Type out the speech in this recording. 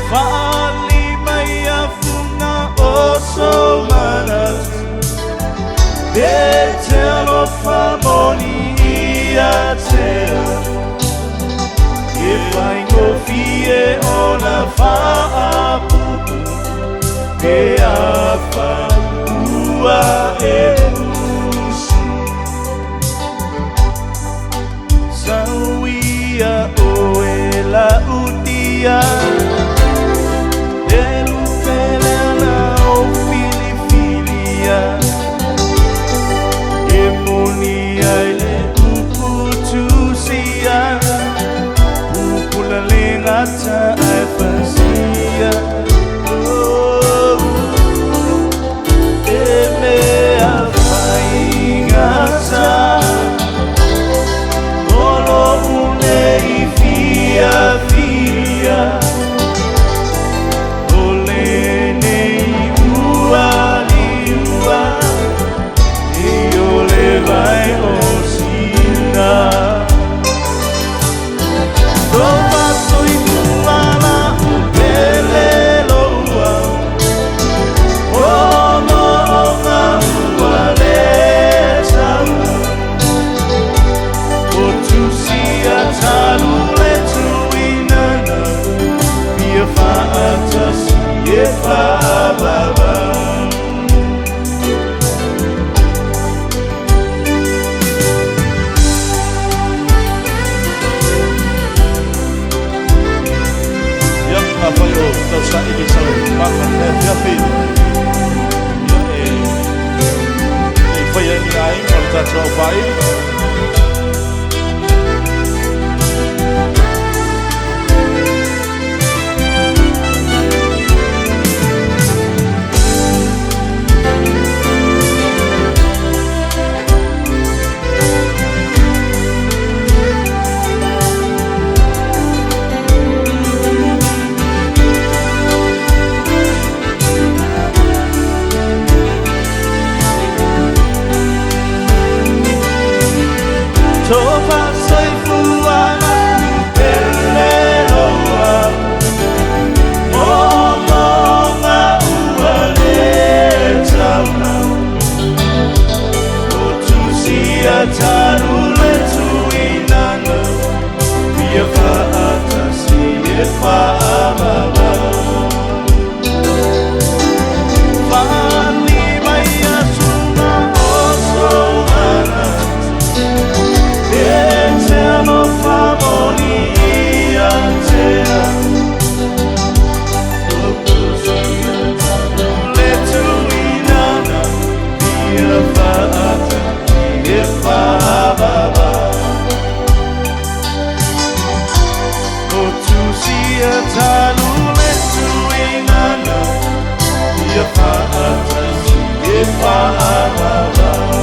Fali maya funa oso manas Etelo famoni iatea If I go fie ona faapu E afa ua e usi Sauia o e la utia Ngata ai fazia me afai ngata Olo unei fia fia Ole nei ua liua I ole vai o sina Sa ini selalu makan happy. Faya ni aing kalau tak tahu baik. Tofa soy fuana perleroa Omonga uale tauna Otusia tarule tuinana Via faata siye faamaba Fani maya suna oso ana Eterno famoni iatea Le tuinana Via faata Via faababa O tu sia talu Le tuinana Via faata Via faababa